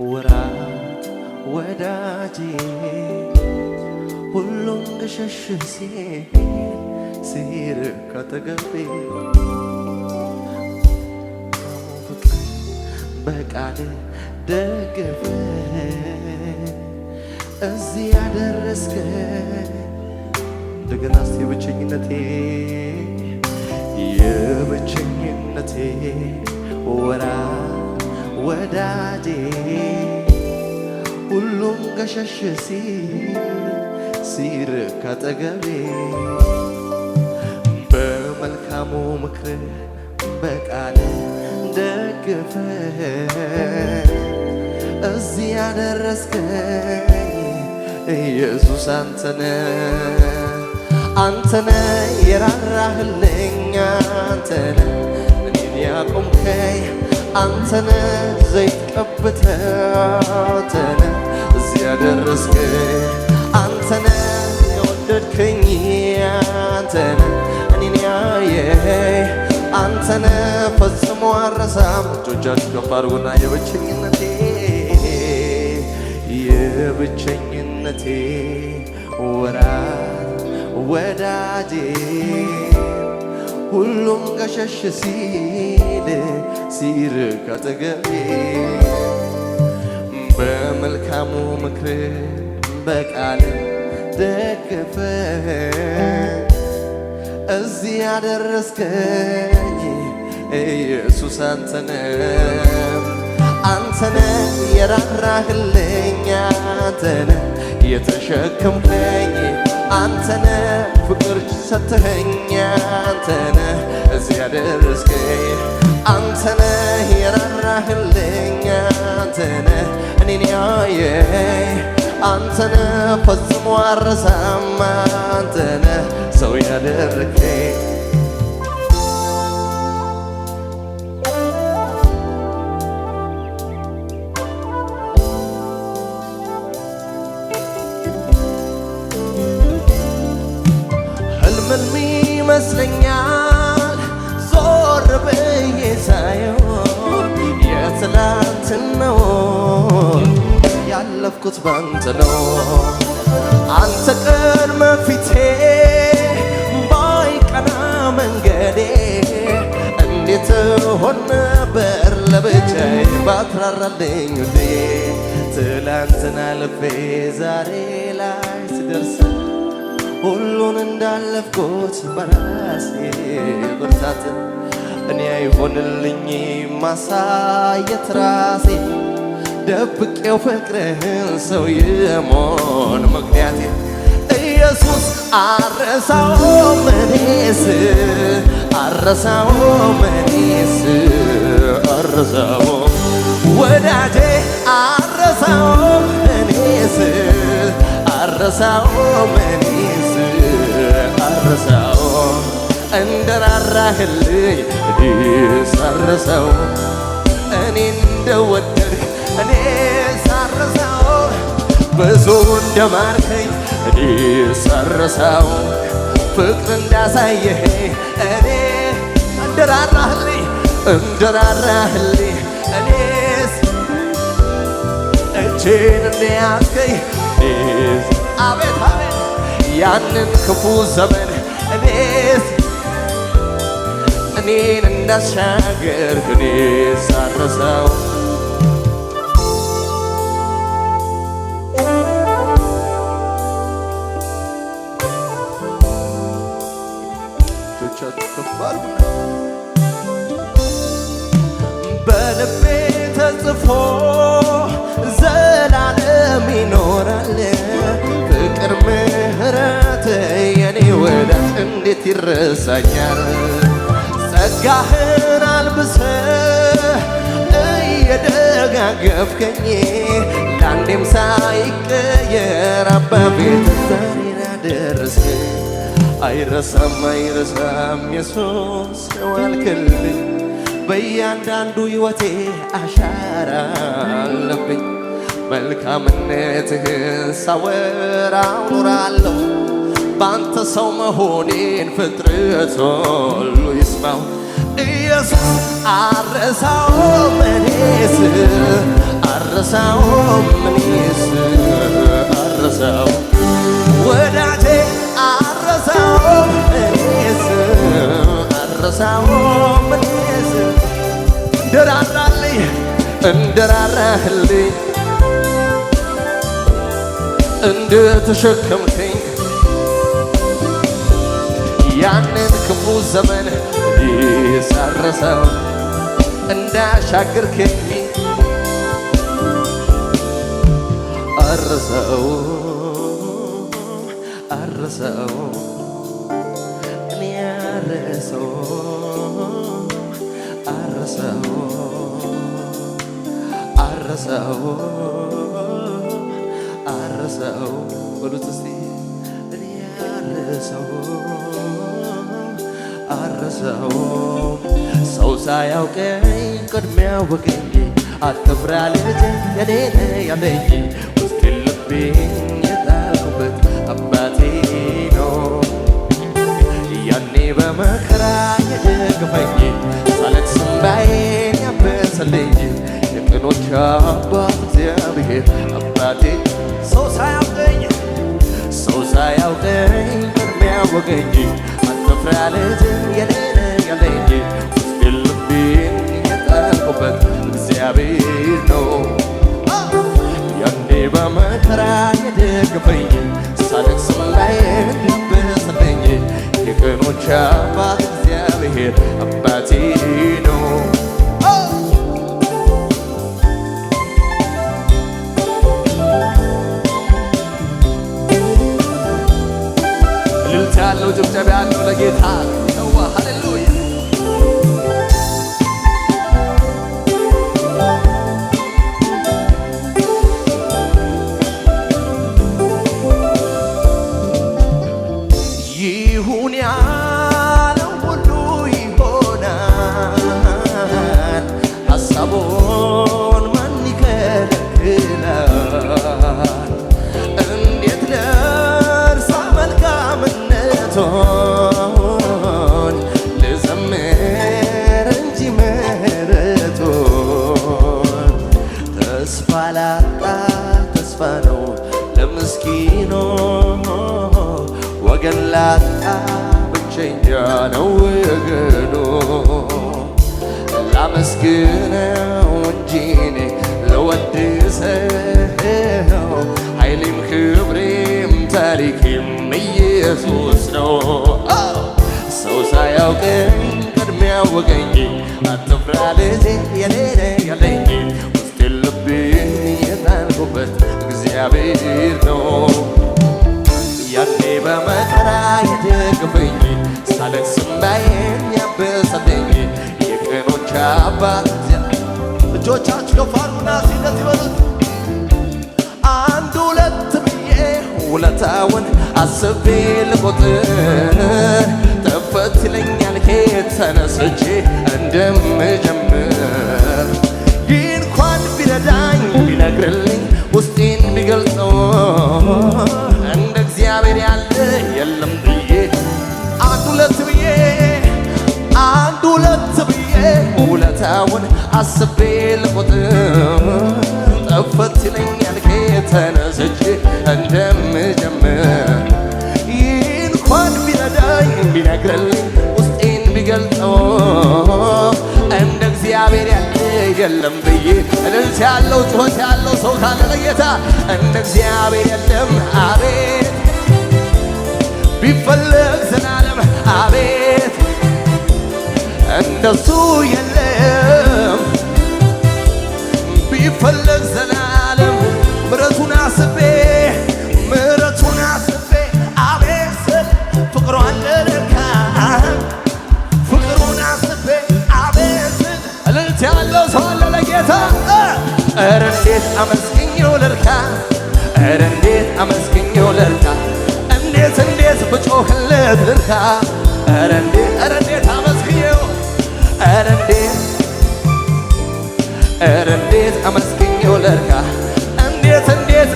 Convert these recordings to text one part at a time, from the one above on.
ወራት ወዳጄ ሁሉም ገሸሽ ሲርቅ ካጠገቤ በቃል ደግፈ እዚህ ያደረስከኝ እንደገና የብቸኝነቴ ወራት ወዳጄ ሁሉም ገሸሽ ሲርቅ ካጠገቤ በመልካሙ ምክር በቃል ደግፈ እዚህ ያደረስከኝ ኢየሱስ አንተነ የራራህልኝ አንተነ እኔን ያቆምከኝ አንተነ ዘይት ቀብተህ አንተነ እዚህ ያደረስከኝ አንተነ የወደድከኝ አንተነ እኔን ያየህ አንተነ ፈጽሞ አረሳም እጆቻችሁ ከፍ አድርጉና የብቸኝነቴ ወራት ወዳጄ ሁሉም ገሸሽ ሲርቅ ካጠገቤ በመልካሙ ምክር በቃል ደግፈ እዚህ ያደረስከኝ ኢየሱስ አንተነ የራራህልኝ አንተነ የተሸከምከኝ አንተነ ፍቅር ሰተኸኝ አንተነ እዚህ ያደረስከኝ አንተነ የራራህልኝ አንተነ እኔን ያየህ አንተነ ፈጽሞ አረሳም አንተነ ሰው ያደረከኝ ህልም ይመስለኛል ዞር ብዬ ሳየው የትላንትናው ያለፍኩት ባንተ ነው አንተ ቀድመ ፊቴ ባይቀና መንገዴ እንዴት ሆነ ነበር ለብቻዬ ባትራራልኝ ውዴ ትላንትና አልፌ ዛሬ ላይ ስደርስ ሁሉን እንዳለፍኩት በራሴ ብርታት እኔ አይሆንልኝ ማሳየት ራሴ ደብቄው ፍቅርህን ሰው የመሆን ምክንያቴ ኢየሱስ አረሳውም እኔስ ወዳጄ አረሳውም እኔስ እንደራራህልኝ ሳረሳው እኔ እንደወደድክ እኔ ሳረሳው ብዙ እንደማርከኝ እኔ ሳረሳው ፍቅር እንዳሳየህ እኔ እንደራራህልኝ እኔስ እጄን እንደያዝከኝ አቤት አቤት ያንን ክፉ ዘመን እኔን እንዳሻገርክ እኔ ሳረሳው በልቤ ተጽፎ ዘላለም ይኖራል ፍቅር ምህረት የኔ ወዳጅ እንዴት ይረሳኛል ጸጋህን አልብሰህ እየደጋገፍከኝ ለአንዴም ሳይቀየር አባቤት ዛሬን አደረስከኝ አይረሳም ኢየሱስ የዋልክልኝ በእያንዳንዱ ሕይወቴ አሻራ አለብኝ መልካምነትህን ሳወራው ኖራለሁ ባንተ ሰው መሆኔን ፍጥረት ሁሉ ይስማው ኢየሱስ አረሳውም እኔስ አረሳውም እኔስ አረሳው ወዳጄ አረሳውም እኔስ አረሳውም እኔስ እንደራራልኝ እንደራራህልኝ እንደተሸከምከኝ ያንን ክፉ ዘመን ሳረሳው እንዳሻገርከኝ አረሳው አረሳው እኔ አረሳው አረሳው አረሳው አረሳው በሉት እስቲ እኔ አረሳው አረሳው ሰው ሳያውቀኝ ቅድሚያ ወገኝ አትፍራ ልጄ የኔ ነህ ያለኝ ውስጤን ልቤን የጣልኩበት አባቴ ነው ያኔ በመከራ የደገፈኝ ሳለቅስ እንባዬን ያበሰልኝ የቅኖች አባት እግዚአብሔር አባቴ ሰው ሳያውቀኝ ቅድሚያ ወገኝ አትፍራ ልጄ የኔ ነህ ያለኝ ውስጤን ልቤን የጣልኩበት እግዚአብሔር ነው ያኔ በመከራ የደገፈኝ ሳለቅስ እንባዬን ያበሰልኝ የቀኖች አባት እግዚአብሔር አባቴ ነው። እልልታ ያለው ጭብጨባ ያለው ለጌታ ሰዋ ሃሌሉያ ይሁን ያለው ሁሉ ይሆናል ሐሳቡን ማን ይከለክላል እንዴት ልርሳ መልካምነቱን ልዘምር እንጂ ምሕረቱን ተስፋ ላጣ ተስፋ ነው ለምስኪኑ ወገን ላጣ ብቸኛ ነው ወገኑ ላመስግነው እንጂ እኔ ልወድሰው ኃይሌም ክብሬም ታሪኬም ኢየሱስ ነው። ሰው ሳያውቀኝ ቅድሚያ ወገኝ አትፍራ ልጄ የኔ ነህ ያለኝ ውስጤን ልቤን የጣልኩበት እግዚአብሔር ነው ያኔ በመከራ የደገፈኝ ሳለቅስ እንባዬን ያበሰልኝ የቀኖች አባት እጆቻችሁ ከፍ አድርጉና እንደዚህ በሉት አንድ ሁለት ብዬ ውለታውን አስቤ ልቆጥር ጠፈት ይለኛል ከየት ተነስቼ እንደምጀምር ይህ እንኳን ቢረዳኝ ቢነግርልኝ ውስጤን ቢገልጸው እንደ እግዚአብሔር ያለ የለም ብዬ አንድ ሁለት ብዬ ውለታውን አስቤ ልቆጥር ጠፈት ይለኛል ከየት ተነስቼ እንደምጀምር ይህ እንኳን ቢረዳኝ ቢነግርልኝ ውስጤን ቢገልጸው እንደ እግዚአብሔር ያለ የለም ብዬ እልልታ ያለው ጩኸት ያለው ሰው ካለ ለጌታ እንደ እግዚአብሔር የለም አቤት ቢፈለግ ዘላለም አቤት እንደሱ የለም ቢፈለግ ዘላለም ምሕረቱን አስቤ አቤት ስል ፍቅሯን ልለካ ፍቅሩን አስቤ አቤት ስል እልልታ ያለው ሰው አለ ለጌታ ኧረ እንዴት አመስግኜው ልርካ ኧረ እንዴት አመስግኜው ልርካ እንዴት ብጮህለት ልርካ ኧረ እንዴት አመስግኜው ኧረ እንዴት አመስግኜው ልርካ እንዴት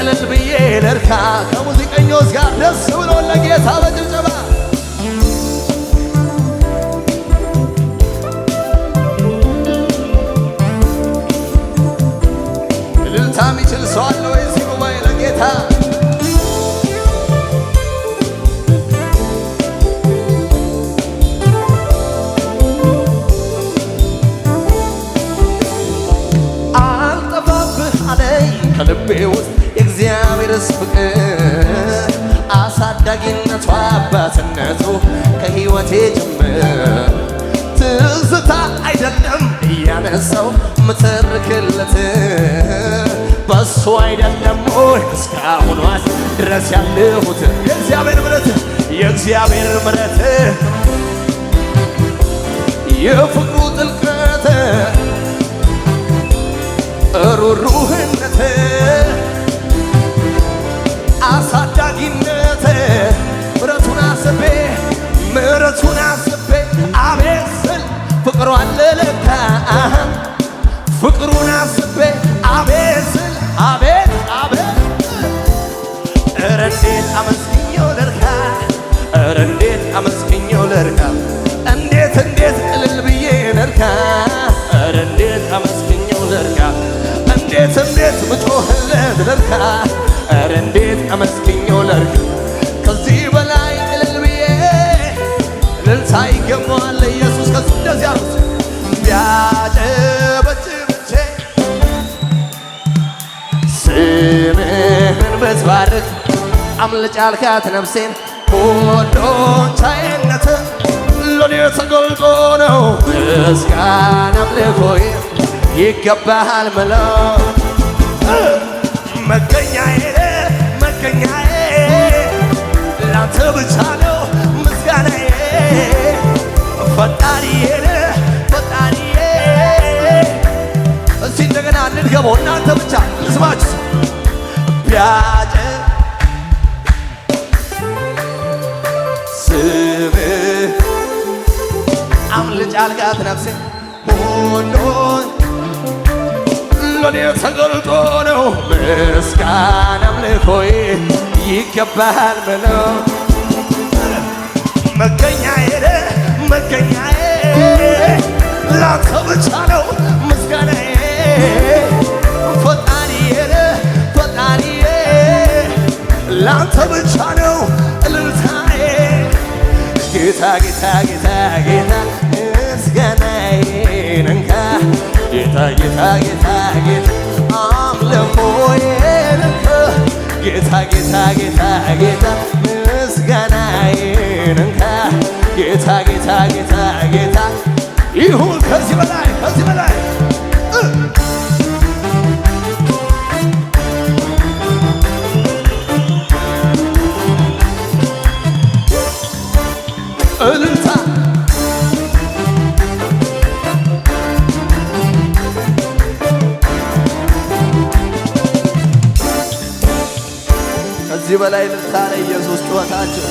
እልል ብዬ ልርካ ከሙዚቀኞች ጋር ደስ ብሎ ለጌታ በጭብጨባ ውስጥ የእግዚአብሔርስ ፍቅር አሳዳጊነቱ አባትነቱ ከሕይወቴ ጅምር ትዝታ አይደለም እያነሳው ምትርክለት በሱ አይደለም ወይ እስካሁኗት ድረስ ያለሁት የእግዚአብሔር ምሕረት የፍቅሩ ጥልቀት ሩህሩህነት አሳዳጊነት ምሕረቱን አስቤ አቤት ስል ፍቅሩ አለ ለካ ፍቅሩን አስቤ አቤት ስል አቤት ኧረ እንዴት አመስግኜው ልርካ ኧረ እንዴት አመስግኜው ልርካ እንዴት እልል ብዬ ልርካ ኧረ እንዴት አመስግኜው ልርካ እንዴት ብጮህለት ልርካ ኧረ እንዴት አመስግኜው ልርካ ከዚህ በላይ እልል ብዬ እልልታ ይገባዋል ኢየሱስ ከዚህ እንደዚህ አሉት ቢያጨበጭብቼ ስምህን ብትባርክ አምልጭ አልካት ነፍሴን ሁሉን ቻይነት ለኔ ተገልጦ ነው ምስጋና አምልኮዬ ይገባሃል ምለው መገኛዬ ላንተ ብቻ ነው ምስጋናዬ ፈጣሪዬ እስቲ እንደገና እንድገመው እናንተ ብቻ ልስማችሁ ቢያጨ ስምህ አምልጭ አልካት ነፍሴ ሁሉን ለኔ ተገልጦ ነው ምስጋና አምልኮዬ ይገባሃል ብለው መገኛዬ ላንተ ብቻ ነው ምስጋናዬ ፈጣሪዬ ላንተ ብቻ ነው እልልታዬ ጌታ ምስጋናዬን እንካ ጌታ አምልኮዬን እንካ ጌታ ምስጋናዬን እንካ ጌታ ይሁን ከዚህ በላይ እልልታ ከዚህ በላይ እልልታ ለኢየሱስ ጩኸታቸው